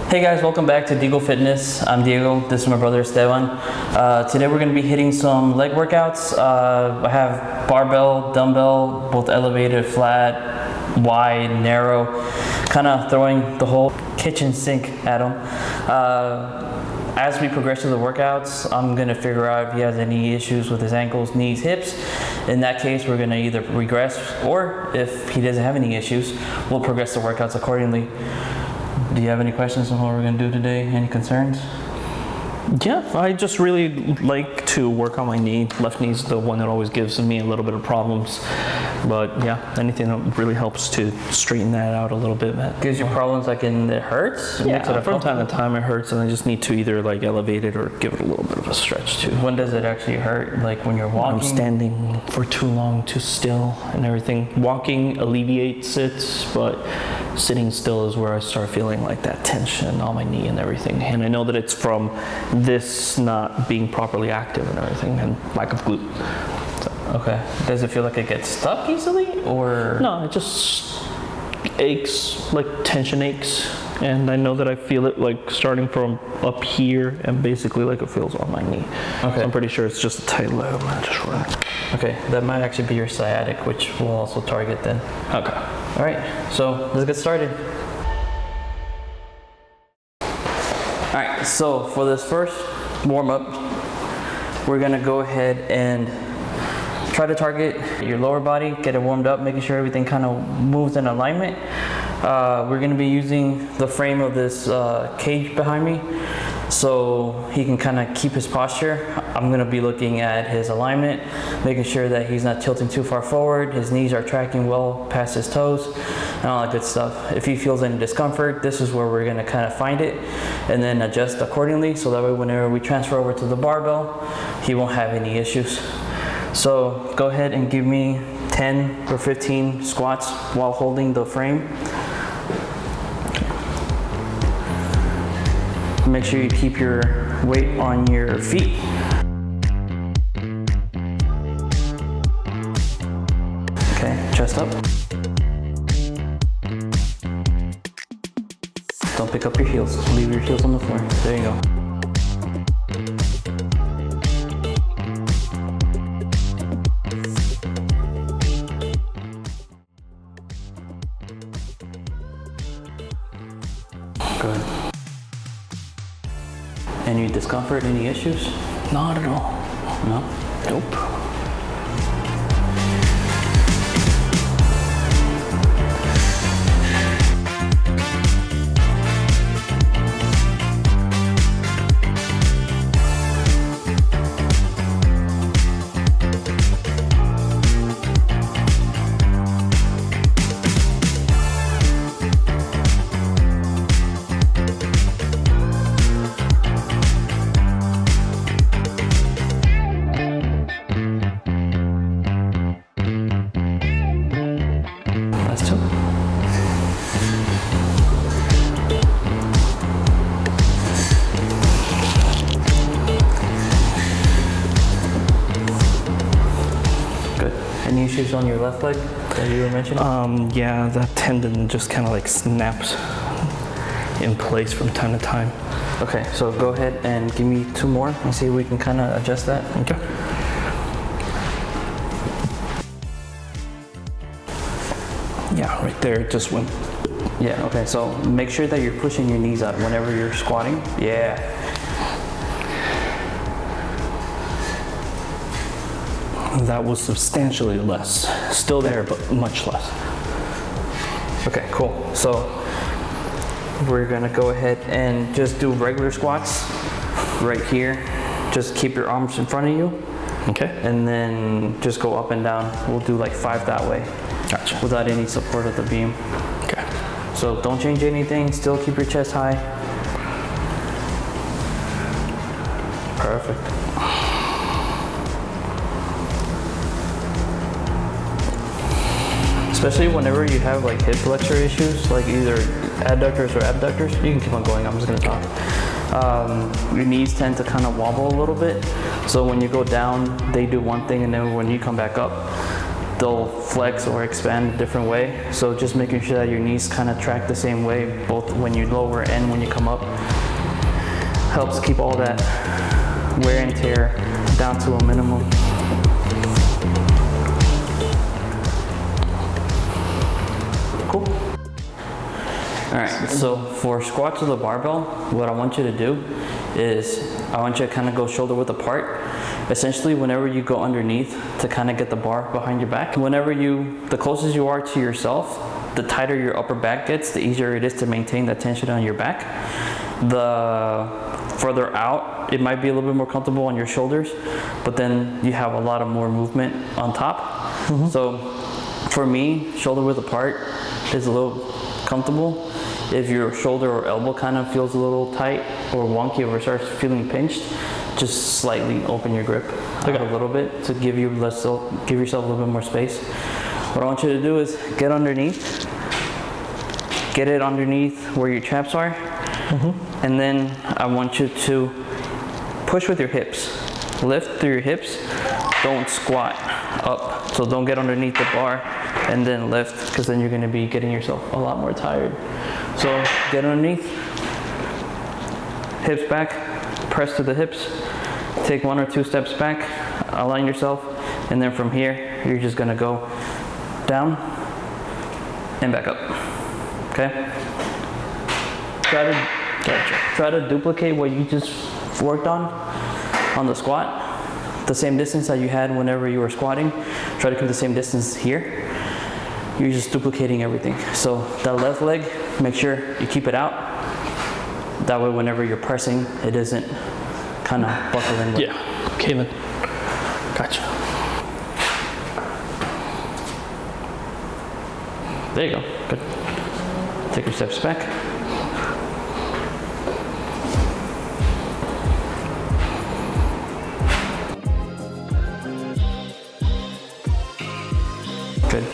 Hey guys, welcome back to Diego Fitness. I'm Diego, this is my brother Esteban. Today we're going to be hitting some leg workouts. I have barbell, dumbbell, both elevated, flat, wide, narrow, kind of throwing the whole kitchen sink at him. As we progress through the workouts, I'm going to figure out if he has any issues with his ankles, knees, hips. In that case, we're going to either regress, or if he doesn't have any issues, we'll progress the workouts accordingly. Do you have any questions on what we're going to do today? Any concerns? Yeah, I just really like to work on my knee. Left knee's the one that always gives me a little bit of problems. But yeah, anything that really helps to straighten that out a little bit. Gives you problems like it hurts? Yeah, from time to time it hurts, and I just need to either like elevate it or give it a little bit of a stretch too. When does it actually hurt? Like when you're walking? I'm standing for too long, too still and everything. Walking alleviates it, but sitting still is where I start feeling like that tension on my knee and everything. And I know that it's from this not being properly active and everything, and lack of glute. So. Okay. Does it feel like it gets stuck easily, or? No, it just aches, like tension aches. And I know that I feel it like starting from up here and basically like it feels on my knee. Okay. So I'm pretty sure it's just a tight leg. I'm not just running. Okay, that might actually be your sciatic, which we'll also target then. Okay. All right, so let's get started. All right, so for this first warm-up, we're gonna go ahead and try to target your lower body, get it warmed up, making sure everything kind of moves in alignment. We're gonna be using the frame of this cage behind me, so he can kind of keep his posture. I'm gonna be looking at his alignment, making sure that he's not tilting too far forward, his knees are tracking well past his toes, and all that good stuff. If he feels any discomfort, this is where we're gonna kind of find it, and then adjust accordingly, so that way whenever we transfer over to the barbell, he won't have any issues. So go ahead and give me 10 or 15 squats while holding the frame. Make sure you keep your weight on your feet. Okay, chest up. Don't pick up your heels. Leave your heels on the floor. There you go. Good. Any discomfort, any issues? Not at all. No? Nope. Any issues on your left leg that you were mentioning? Yeah, that tendon just kind of like snaps in place from time to time. Okay, so go ahead and give me 2 more and see if we can kind of adjust that. Okay. Yeah, right there, it just went. Yeah, okay, so make sure that you're pushing your knees out whenever you're squatting. Yeah. That was substantially less. Still there, but much less. Okay, cool. So we're gonna go ahead and just do regular squats right here. Just keep your arms in front of you. Okay. And then just go up and down. We'll do like 5 that way. Gotcha. Without any support of the beam. Okay. So don't change anything, still keep your chest high. Perfect. Especially whenever you have like hip flexor issues, like either adductors or abductors, you can keep on going, I'm just gonna talk. Your knees tend to kind of wobble a little bit. So when you go down, they do one thing, and then when you come back up, they'll flex or expand a different way. So just making sure that your knees kind of track the same way, both when you lower and when you come up, helps keep all that wear and tear down to a minimum. Cool. All right, so for squats with a barbell, what I want you to do is I want you to kind of go shoulder width apart. Essentially, whenever you go underneath to kind of get the bar behind your back, the closest you are to yourself, the tighter your upper back gets, the easier it is to maintain that tension on your back. The further out, it might be a little bit more comfortable on your shoulders, but then you have a lot of more movement on top. So for me, shoulder width apart is a little comfortable. If your shoulder or elbow kind of feels a little tight or wonky or starts feeling pinched, just slightly open your grip out a little bit to give yourself a little bit more space. What I want you to do is get underneath, get it underneath where your traps are, and then I want you to push with your hips. Lift through your hips, don't squat up. So don't get underneath the bar and then lift, because then you're going to be getting yourself a lot more tired. So get underneath, hips back, press to the hips, take 1 or 2 steps back, align yourself, and then from here, you're just gonna go down and back up, okay? Try to duplicate what you just worked on the squat, the same distance that you had whenever you were squatting. Try to keep the same distance here. You're just duplicating everything. So that left leg, make sure you keep it out. That way, whenever you're pressing, it isn't kind of buckling. Yeah, okay then. Gotcha. There you go, good. Take your steps back. Good.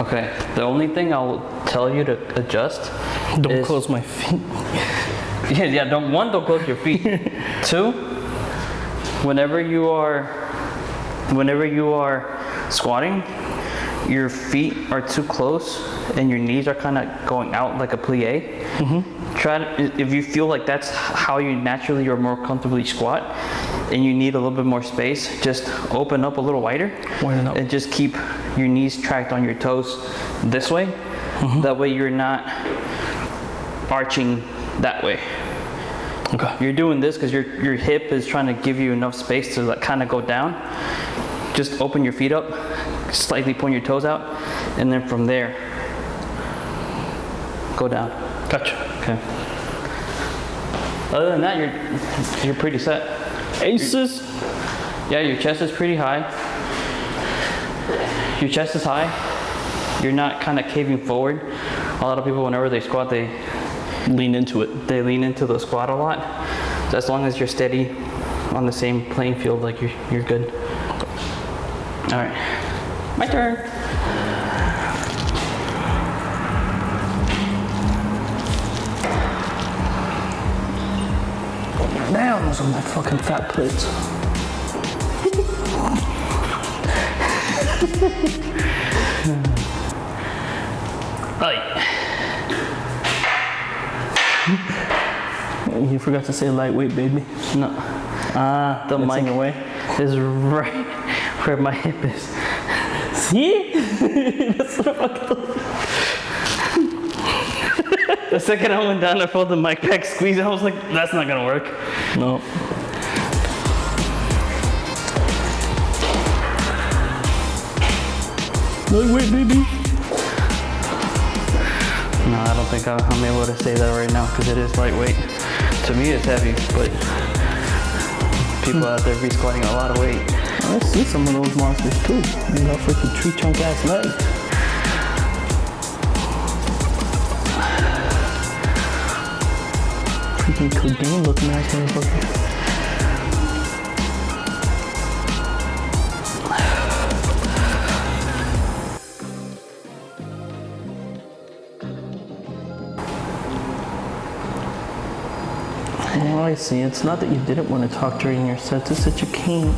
Okay, the only thing I'll tell you to adjust Don't close my feet. Don't close your feet. 2, whenever you are squatting, your feet are too close and your knees are kind of going out like a plie. If you feel like that's how you naturally or more comfortably squat and you need a little bit more space, just open up a little wider and just keep your knees tracked on your toes this way. That way you're not arching that way. Okay. You're doing this because your hip is trying to give you enough space to like kind of go down. Just open your feet up, slightly point your toes out, and then from there, go down. Gotcha. Okay. Other than that, you're pretty set. Aces. Yeah, your chest is pretty high. Your chest is high. You're not kind of caving forward. A lot of people, whenever they squat, they lean into it. They lean into the squat a lot. So as long as you're steady on the same playing field, like you're good. All right, my turn. Damn, those are my fucking fat plates. You forgot to say lightweight, baby. No. The mic away. is right where my hip is. See? That's what I fucking. The second I went down, I felt the mic back squeeze, and I was like, that's not gonna work. No. Lightweight, baby. No, think I'm able to say that right now because it is lightweight. To me, it's heavy, but people out there be squatting a lot of weight. I see some of those monsters too. They got freaking tree trunk ass legs. Freaking codeine looking ass motherfucker. Oh, I see. It's not that you didn't want to talk during your sets, it's that you can't.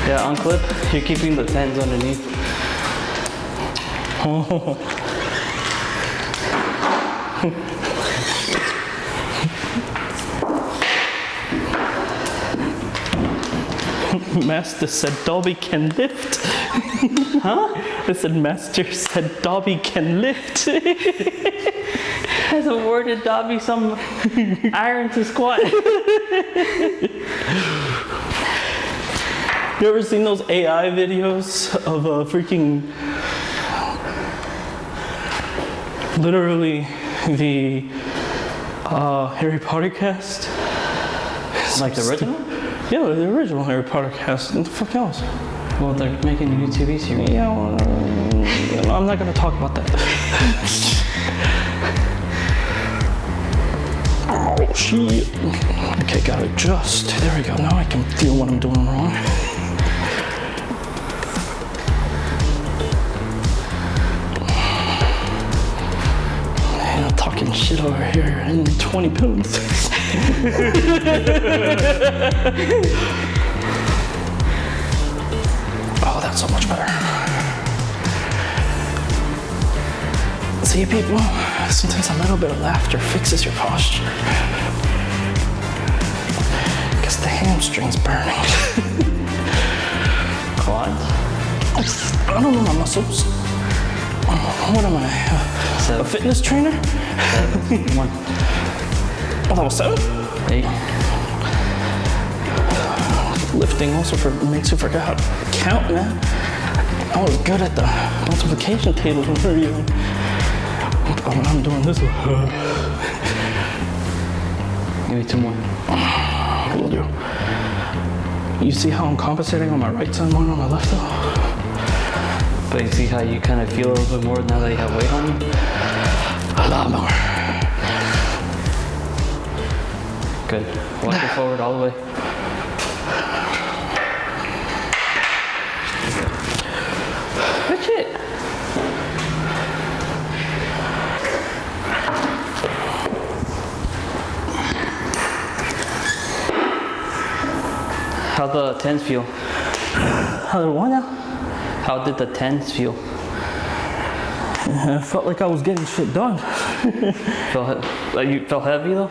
Yeah, on clip, you're keeping the 10s underneath. Oh. Master said Dobby can lift. Huh? I said Master said Dobby can lift. Has awarded Dobby some iron to squat. You ever seen those AI videos of a freaking, literally the Harry Potter cast? Like the original? Yeah, the original Harry Potter cast. What the fuck else? Well, they're making a new TV series. Yeah, well, I'm not gonna talk about that. Oh shit. Okay, gotta adjust. There we go. Now I can feel what I'm doing wrong. Man, I'm talking shit over here in 20 pounds. Oh, that's so much better. See, people, sometimes a little bit of laughter fixes your posture. Because the hamstring's burning. Quads? I don't know my muscles. What am I? A fitness trainer? 1, Oh, that was 7? 8. Lifting also makes you forget how to count, man. I was good at the multiplication tables when we were young. But when I'm doing this, Give me 2 more. will do. You see how I'm compensating on my right side more than on my left though? But you see how you kind of feel a little bit more now that you have weight on you? A lot more. Good. Walk it forward all the way. Good shit. How the 10s feel? How did what now? How did the 10s feel? I felt like I was getting shit done. You felt heavy though?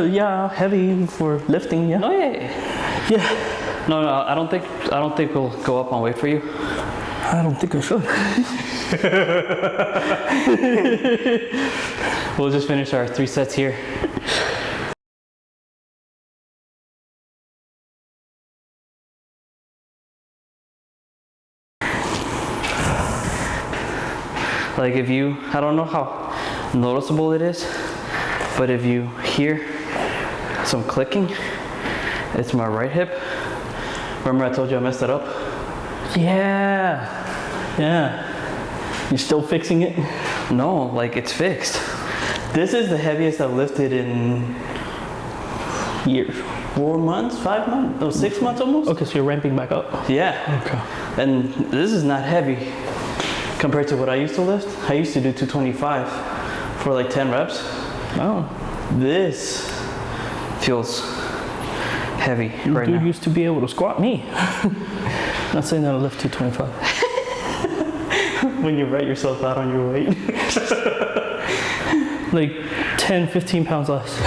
Yeah, heavy for lifting, yeah. No, yeah. Yeah, No, I don't think we'll go up on weight for you. I don't think I should. We'll just finish our 3 sets here. Like if you, I don't know how noticeable it is, but if you hear some clicking, it's my right hip. Remember I told you I messed it up? Yeah. You're still fixing it? No, like it's fixed. This is the heaviest I've lifted in Years. 4 months, 5 months, no, 6 months almost. Okay, so you're ramping back up. Yeah. Okay. And this is not heavy compared to what I used to lift. I used to do 225 for like 10 reps. Oh. This feels heavy right Dude now. used to be able to squat me. Not saying that I lift 225. When you write yourself out on your weight. Like 10, 15 pounds less.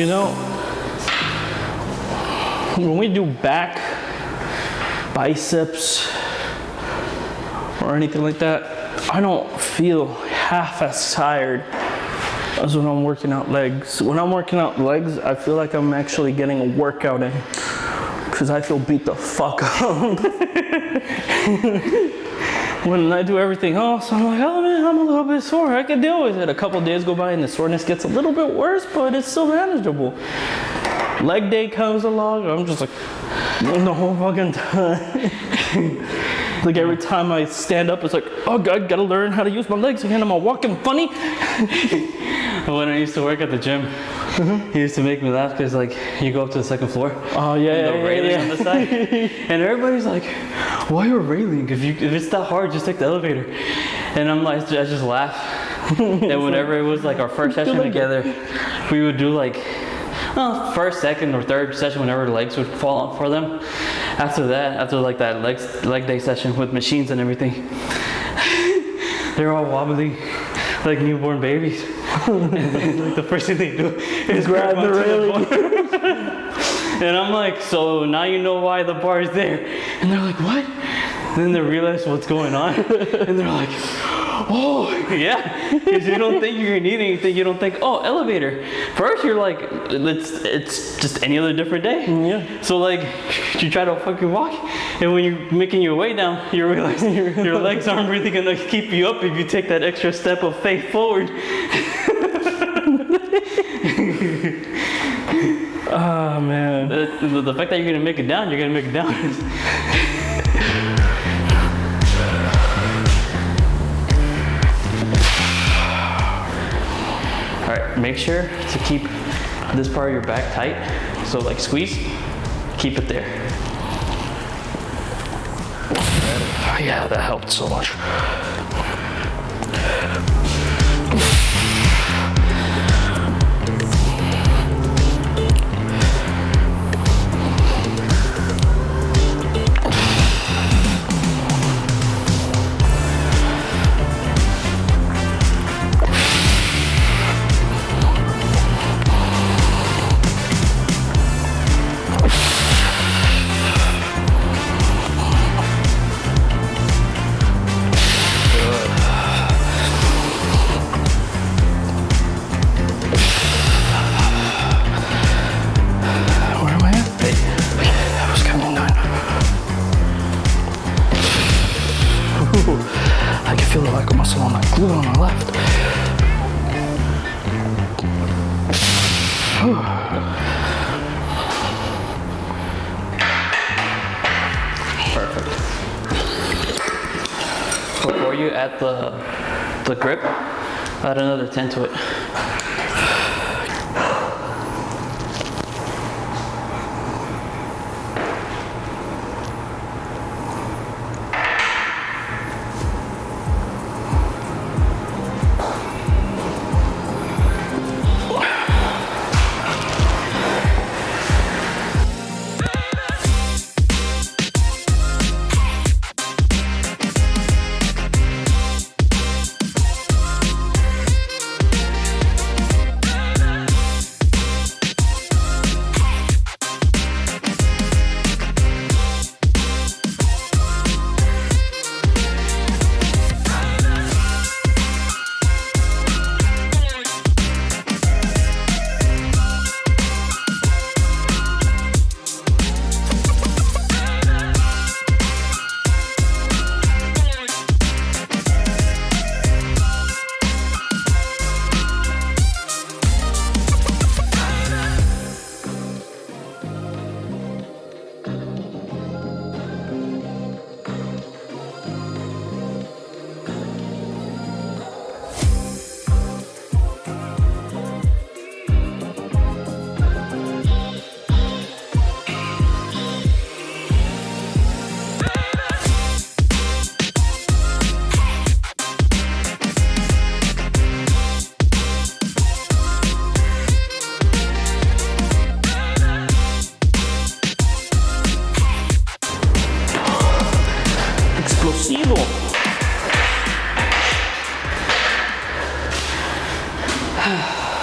know, when we do back, biceps, or anything like that, I don't feel half as tired as when I'm working out legs. When I'm working out legs, I feel like I'm actually getting a workout in, because I feel beat the fuck up. When I do everything else, I'm like, oh man, I'm a little bit sore. I can deal with it. A couple days go by and the soreness gets a little bit worse, but it's still manageable. Leg day comes along, I'm just like, the whole fucking time. Like every time I stand up, it's like, oh God, gotta learn how to use my legs again. Am I walking funny? When I used to work at the gym, he used to make me laugh because like you go up to the second floor. Oh yeah, the railing on the side, and everybody's like, "Why are you railing? If it's that hard, just take the elevator." And I'm like, I just laugh. And whenever it was like our first session together, we would do like, first, second, or third session whenever the legs would fall out for them. After like that leg day session with machines and everything, they're all wobbly like newborn babies. And like the first thing they do is grab the railing. And I'm like, so now you know why the bar is there. And they're like, what? Then they realize what's going on. And they're like, oh, yeah. Because you don't think you're gonna need anything. You don't think, oh, elevator. First, you're like, it's just any other different day. Yeah. So like, you try to fucking walk, and when you're making your way down, you realize your legs aren't really gonna keep you up if you take that extra step of faith forward. Oh man. The fact that you're gonna make it down, you're gonna make it down. All right, make sure to keep this part of your back tight. So like squeeze, keep it there. Yeah, that helped so much. I can feel it like a muscle on my glute on my left. Perfect. Before you add the grip, add another 10 to it.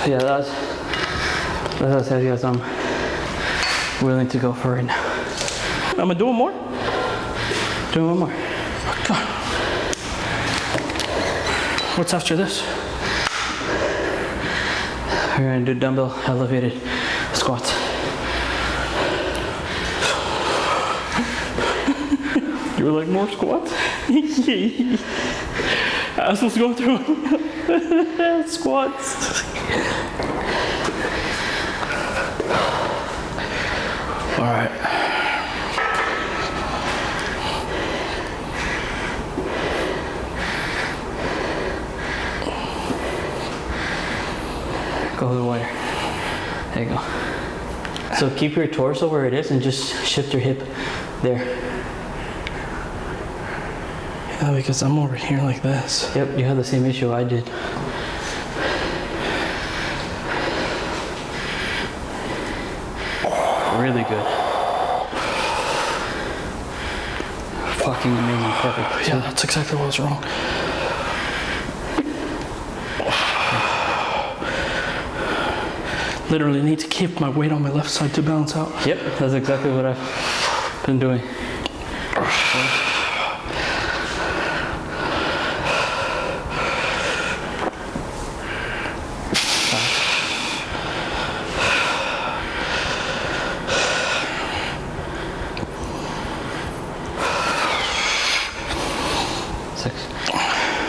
Yeah, That's how you guys I'm willing to go for it now. I'm gonna do one more. Do one more. Come on. What's after this? We're gonna do dumbbell elevated squats. You were like, more squats? I was supposed to go through squats. All right. Go a little wider. There you go. So keep your torso where it is and just shift your hip there. Yeah, because I'm over here like this. Yep, you had the same issue I did. Really good. Fucking amazing, perfect. Yeah, that's exactly what was wrong. Literally need to keep my weight on my left side to balance out. Yep, that's exactly what I've been doing.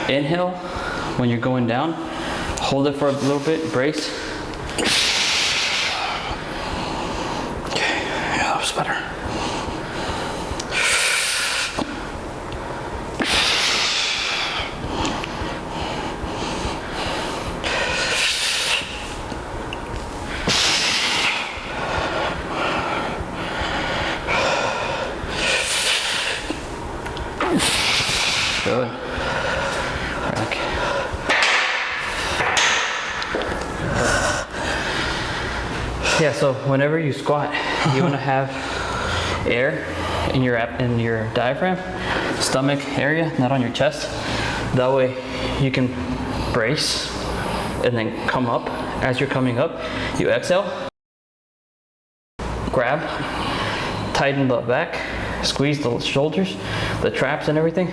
Inhale when you're going down, hold it for a little bit, brace. Okay, yeah, that was better. Good. Yeah, so whenever you squat, you want to have air in your diaphragm, stomach area, not on your chest. That way you can brace and then come up. As you're coming up, you exhale, grab, tighten the back, squeeze the shoulders, the traps and everything.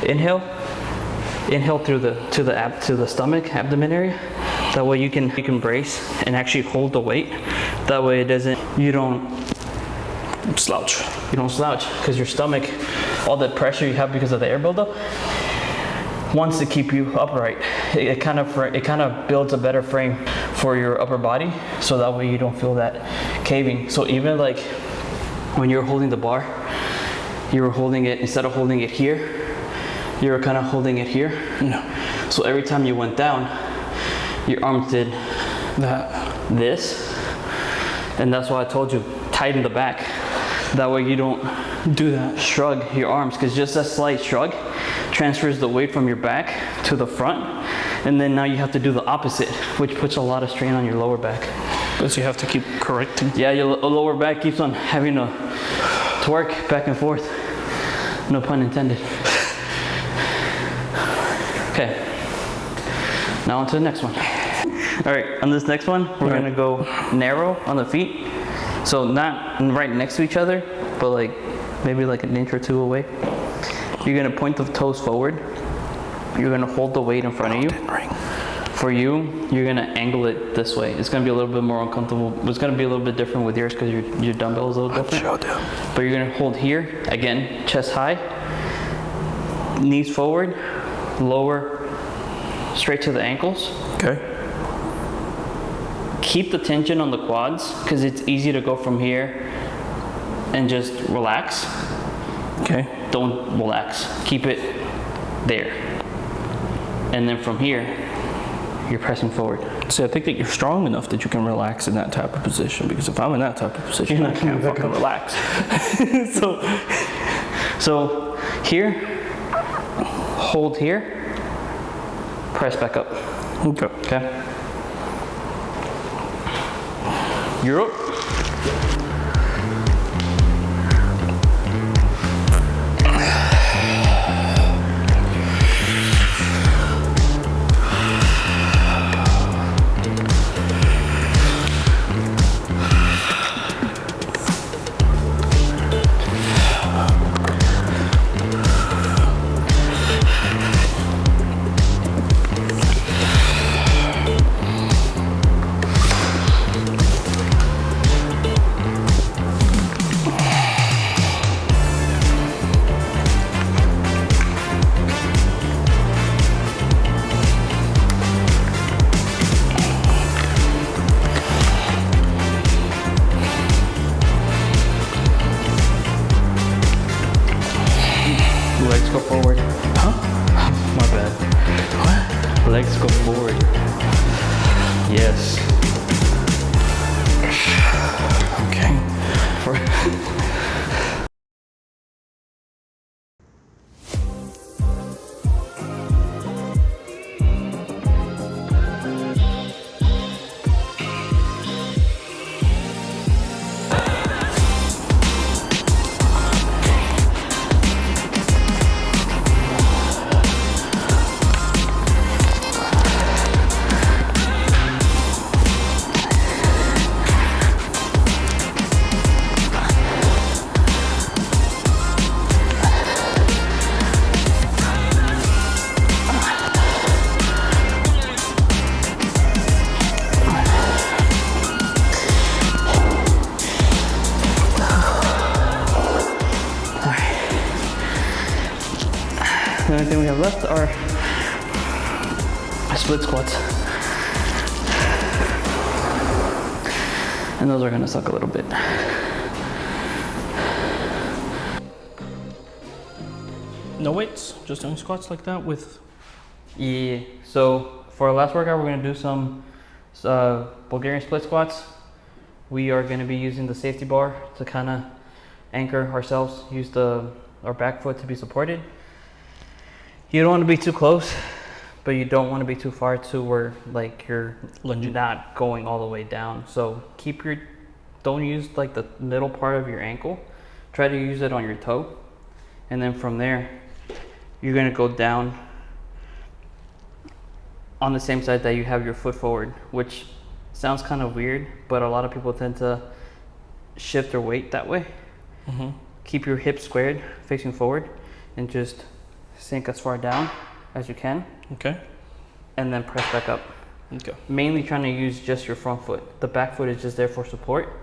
Inhale through to the stomach, abdomen area. That way you can brace and actually hold the weight. That way you don't Slouch. because your stomach, all the pressure you have because of the air buildup, wants to keep you upright. It kind of builds a better frame for your upper body, so that way you don't feel that caving. So even like when you're holding the bar, you were holding it, instead of holding it here, you were kind of holding it here. Yeah. So every time you went down, your arms did this, and that's why I told you tighten the back. That way you don't Do that. shrug your arms, because just a slight shrug transfers the weight from your back to the front, and then now you have to do the opposite, which puts a lot of strain on your lower back. Because you have to keep correcting. Yeah, your lower back keeps on having to twerk back and forth. No pun intended. Okay. Now on to the next one. All right, on this next one, we're gonna go narrow on the feet. So not right next to each other, but like maybe like an inch or two away. You're gonna point the toes forward. You're gonna hold the weight in front of you. For you, you're gonna angle it this way. It's gonna be a little bit more uncomfortable. It's gonna be a little bit different with yours because your dumbbell is a little different. But you're gonna hold here, again, chest high, knees forward, lower straight to the ankles. Okay. Keep the tension on the quads because it's easy to go from here and just relax. Okay. Don't relax. Keep it there. And then from here, you're pressing forward. See, I think that you're strong enough that you can relax in that type of position, because if I'm in that type of position, I can't fucking relax. So here, hold here, press back up. Okay. Okay? You're up. go forward. Huh? My bad. What? Legs go forward. Yes. Okay. The only thing we have left are split squats. And those are gonna suck a little bit. No weights, just doing squats like that with. Yeah, so for our last workout, we're gonna do some Bulgarian split squats. We are gonna be using the safety bar to kind of anchor ourselves, use our back foot to be supported. You don't want to be too close, but you don't want to be too far to where like you're Lunging. not going all the way down. So don't use like the middle part of your ankle. Try to use it on your toe. And then from there, you're gonna go down on the same side that you have your foot forward, which sounds kind of weird, but a lot of people tend to shift their weight that way. Mm-hmm. Keep your hips squared, facing forward, and just sink as far down as you can, Okay. and then press back up. Okay. Mainly trying to use just your front foot. The back foot is just there for support,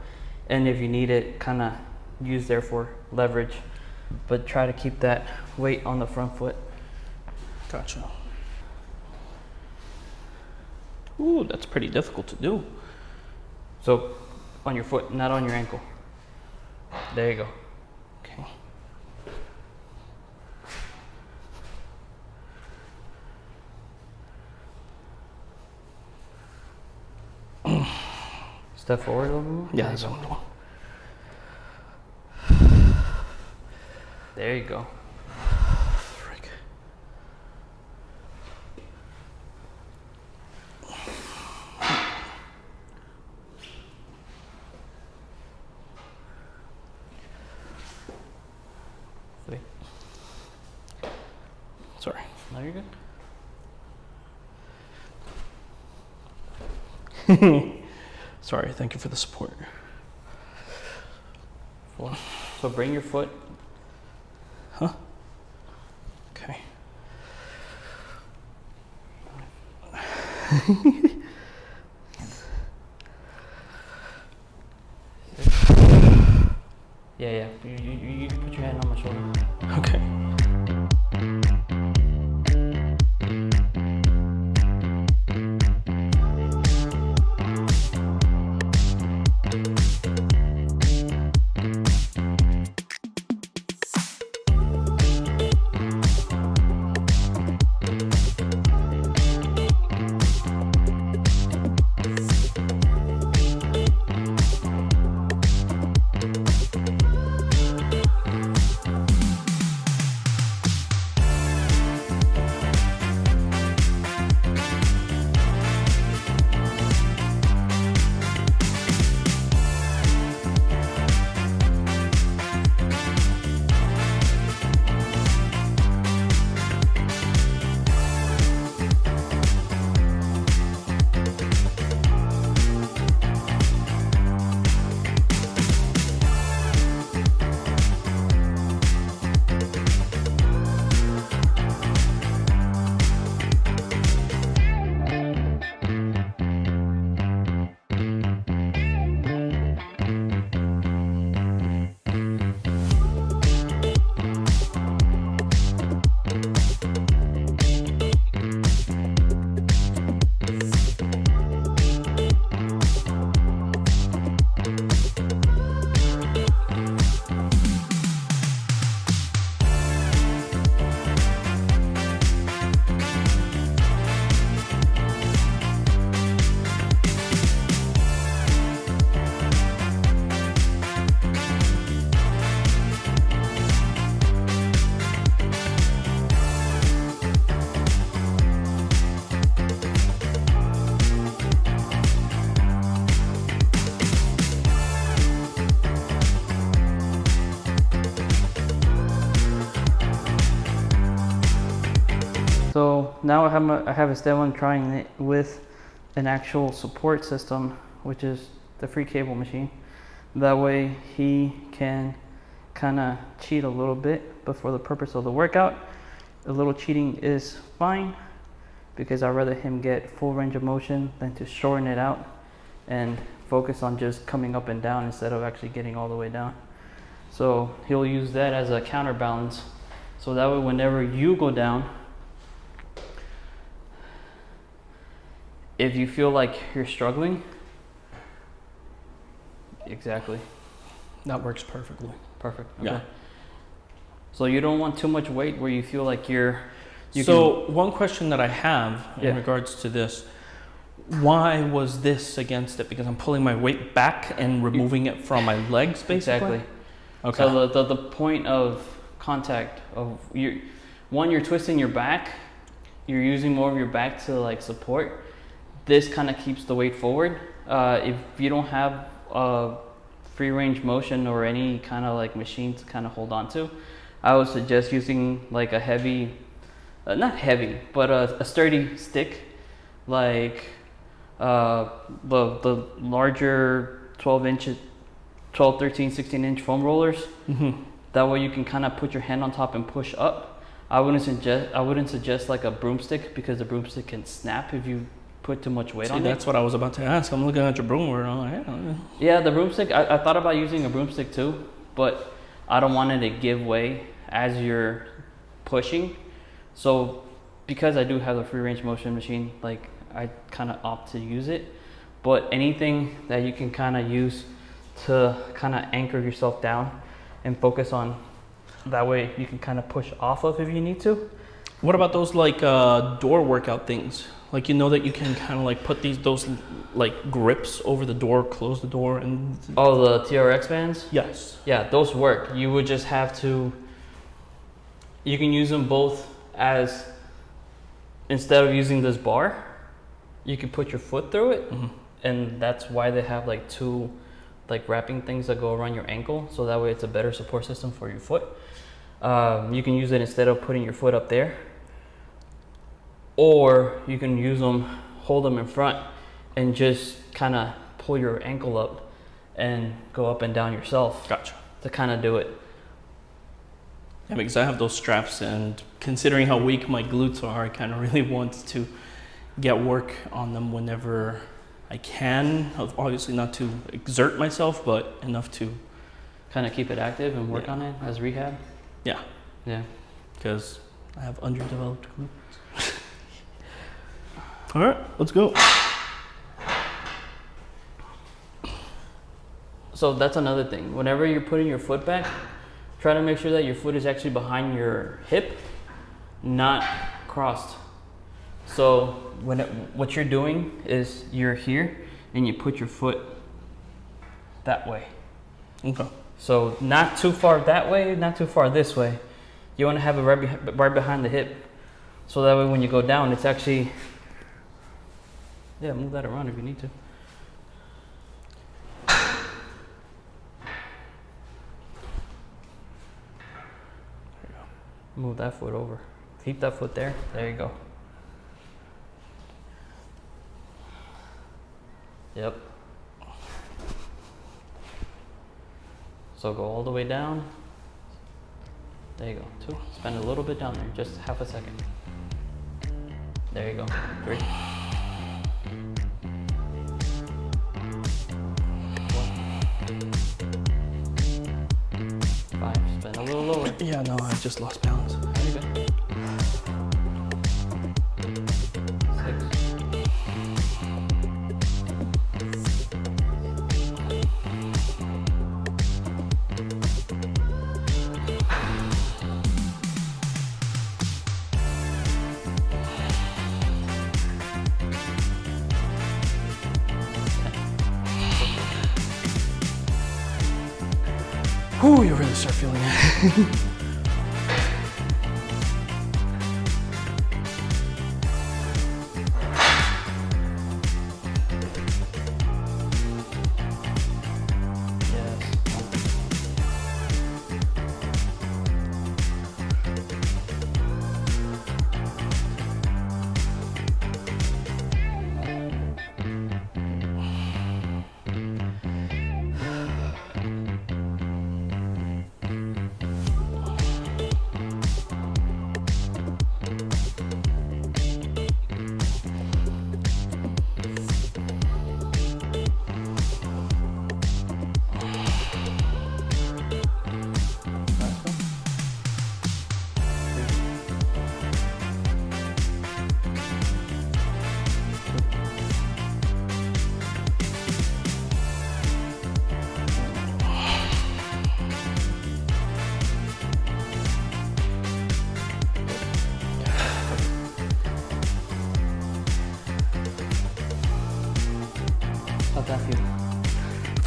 and if you need it, kind of use there for leverage, but try to keep that weight on the front foot. Gotcha. Ooh, that's pretty difficult to do. So on your foot, not on your ankle. There you go. Okay. Step forward a little bit more. Yeah, that's what I'm doing. There you go. Frick. Wait. Sorry. No, you're good. Sorry, thank you for the support. So bring your foot. Huh? Okay. Yeah. You put your hand on my shoulder. Okay. So now I have Esteban trying it with an actual support system, which is the free cable machine. That way he can kind of cheat a little bit, but for the purpose of the workout, a little cheating is fine, because I'd rather him get full range of motion than to shorten it out and focus on just coming up and down instead of actually getting all the way down. So he'll use that as a counterbalance. So that way whenever you go down, if you feel like you're struggling, exactly. That works perfectly. Perfect. Okay. Yeah. So you don't want too much weight where you feel like one question that I have in regards to this, why was this against it? Because I'm pulling my weight back and removing it from my legs, basically? Exactly. Okay. So the point of contact of you're twisting your back, you're using more of your back to like support. This kind of keeps the weight forward. If you don't have free range motion or any kind of like machine to kind of hold on to, I would suggest using like a heavy, not heavy, but a sturdy stick, like the larger 12, 13, 16-inch foam rollers. Mm-hmm. That way you can kind of put your hand on top and push up. I wouldn't suggest like a broomstick, because the broomstick can snap if you put too much weight on it. That's what I was about to ask. I'm looking at your broom and I'm like, Yeah, the broomstick, I thought about using a broomstick too, but I don't want it to give way as you're pushing. So because I do have the free range motion machine, like I kind of opt to use it. But anything that you can kind of use to kind of anchor yourself down and focus on, that way you can kind of push off of if you need to. What about those like door workout things? Like, you know that you can kind of like put those like grips over the door, close the door, and... Oh, the TRX bands? Yes. Yeah, those work. You would just have to, you can use them both as, instead of using this bar, you can put your foot through it. Mm-hmm. And that's why they have like two like wrapping things that go around your ankle, so that way it's a better support system for your foot. You can use it instead of putting your foot up there, or you can use them, hold them in front, and just kind of pull your ankle up and go up and down yourself. Gotcha. To kind of do it. Yeah, because I have those straps, and considering how weak my glutes are, I kind of really want to get work on them whenever I can. Obviously not to exert myself, but enough to kind of keep it active and work on it as rehab. Yeah. Yeah. Because I have underdeveloped glutes. All right, let's go. So that's another thing. Whenever you're putting your foot back, try to make sure that your foot is actually behind your hip, not crossed. So what you're doing is you're here and you put your foot that way. Okay. So not too far that way, not too far this way. You want to have it right behind the hip. So that way when you go down, it's actually, yeah, move that around if you need to. Move that foot over. Keep that foot there. There you go. Yep. So go all the way down. There you go. 2. Spend a little bit down there. Just half a second. There you go. 3. 5. Spend a little lower. Yeah, no, I just lost balance. There you go. 6. Whew, you really start feeling it.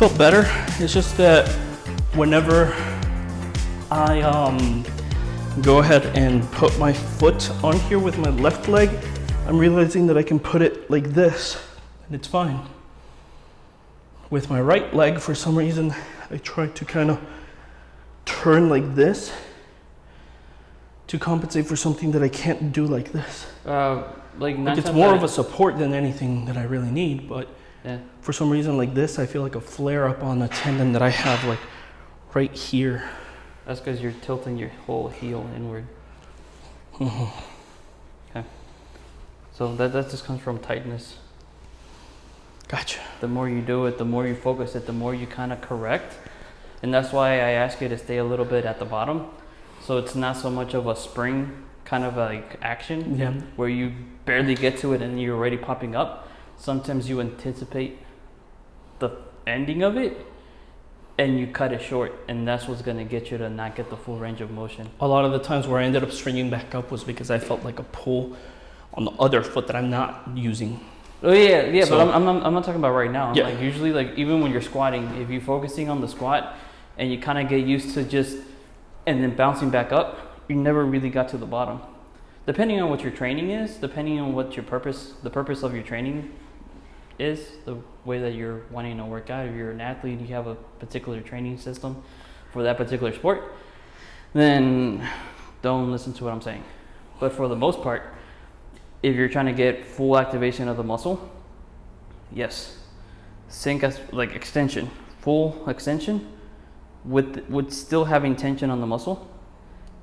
felt better. It's just that whenever I go ahead and put my foot on here with my left leg, I'm realizing that I can put it like this and it's fine. With my right leg, for some reason, I try to kind of turn like this to compensate for something that I can't do like this. Like it's more of a support than anything that I really need, but yeah. For some reason like this, I feel like a flare up on a tendon that I have like right here. That's because you're tilting your whole heel inward. Mm-hmm. Okay. So that just comes from tightness. Gotcha. The more you do it, the more you focus it, the more you kind of correct. And that's why I ask you to stay a little bit at the bottom. So it's not so much of a spring kind of like action where you barely get to it and you're already popping up. Sometimes you anticipate the ending of it and you cut it short, and that's what's going to get you to not get the full range of motion. A lot of the times where I ended up stringing back up was because I felt like a pull on the other foot that I'm not using. Oh yeah, so, but I'm not talking about right now. I'm yeah. Like usually, like even when you're squatting, if you're focusing on the squat and you kind of get used to just and then bouncing back up, you never really got to the bottom. Depending on what your training is, depending on what your the purpose of your training is, the way that you're wanting to work out. If you're an athlete, you have a particular training system for that particular sport, then don't listen to what I'm saying. But for the most part, if you're trying to get full activation of the muscle, yes, sync as like extension, full extension with still having tension on the muscle,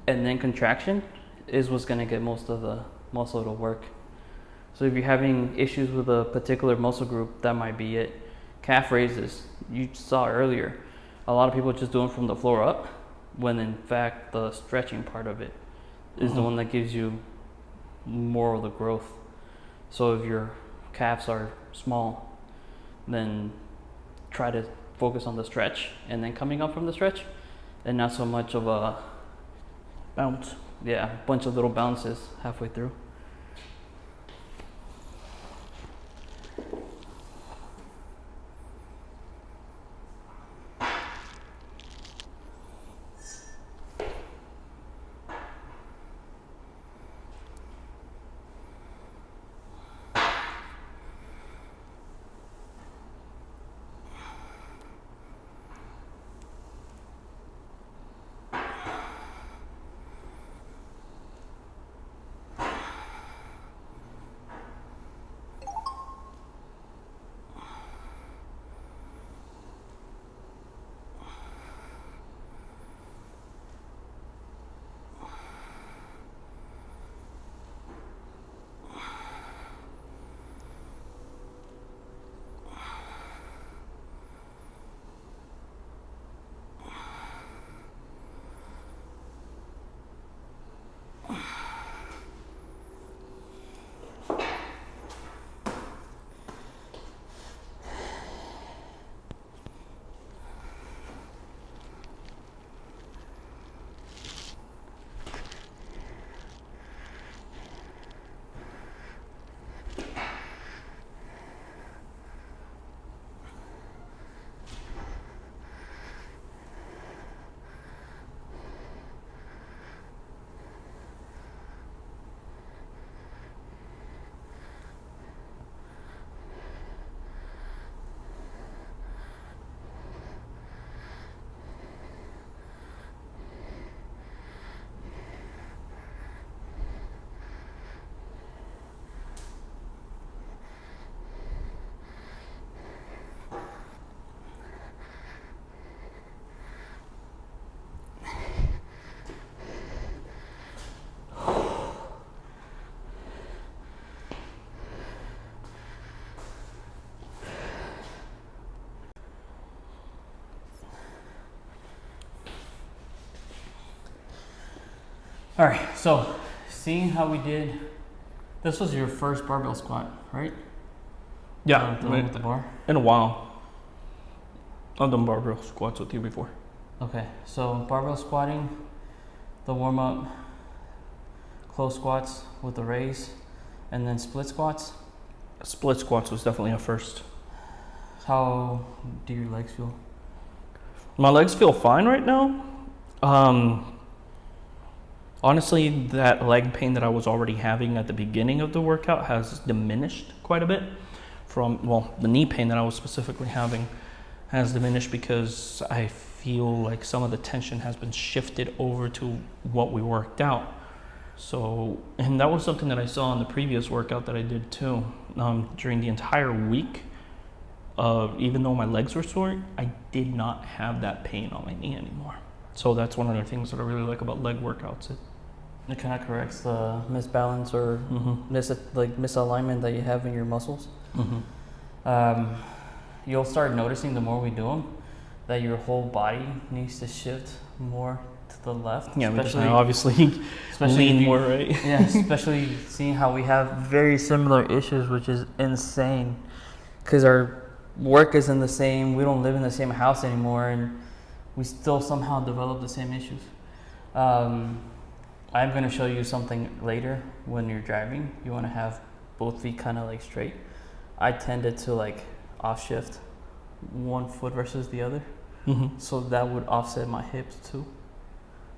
and then contraction is what's going to get most of the muscle to work. So if you're having issues with a particular muscle group, that might be it. Calf raises, you saw earlier, a lot of people just do them from the floor up, when in fact the stretching part of it is the one that gives you more of the growth. So if your calves are small, then try to focus on the stretch and then coming up from the stretch, and not so much of a Bounce. yeah, a bunch of little bounces halfway through. All right, so seeing how we did, this was your first barbell squat, right? Yeah, With the bar. in a while. I've done barbell squats with you before. Okay, so barbell squatting, the warm up, close squats with the raise, and then split squats. Split squats was definitely a first. How do your legs feel? My legs feel fine right now. Honestly, that leg pain that I was already having at the beginning of the workout has diminished quite a bit from, well, the knee pain that I was specifically having has diminished because I feel like some of the tension has been shifted over to what we worked out. So, and that was something that I saw in the previous workout that I did too. During the entire week, even though my legs were sore, I did not have that pain on my knee anymore. So that's one of the things that I really like about leg workouts. It kind of corrects the misbalance or misalignment that you have in your muscles. You'll start noticing the more we do them that your whole body needs to shift more to the left. Yeah, because I obviously lean more, right? Yeah, especially seeing how we have very similar issues, which is insane. Because our work isn't the same, we don't live in the same house anymore, and we still somehow develop the same issues. I'm going to show you something later when you're driving. You want to have both feet kind of like straight. I tended to like off shift one foot versus the other. So that would offset my hips too.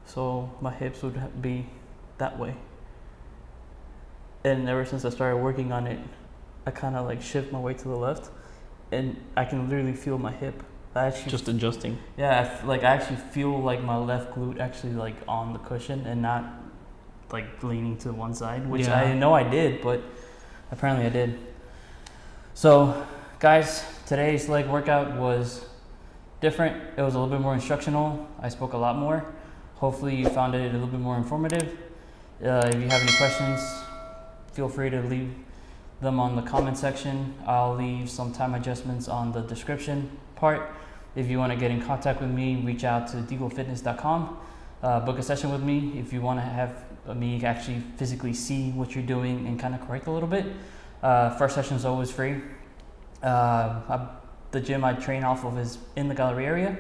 So my hips would be that way. And ever since I started working on it, I kind of like shift my weight to the left, and I can literally feel my hip. I actually just adjusting. Yeah, I actually feel like my left glute actually like on the cushion and not like leaning to one side, which I know I did, but apparently I did. So guys, today's leg workout was different. It was a little bit more instructional. I spoke a lot more. Hopefully you found it a little bit more informative. If you have any questions, feel free to leave them on the comment section. I'll leave some time adjustments on the description part. If you want to get in contact with me, reach out to deaglefitness.com. Book a session with me if you want to have me actually physically see what you're doing and kind of correct a little bit. First session is always free. The gym I train off of is in the gallery area.